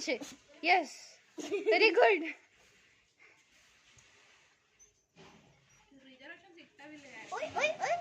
अच्छे. Yes. Very good. Reservation सिक्ता भी ले ओए ओए ओए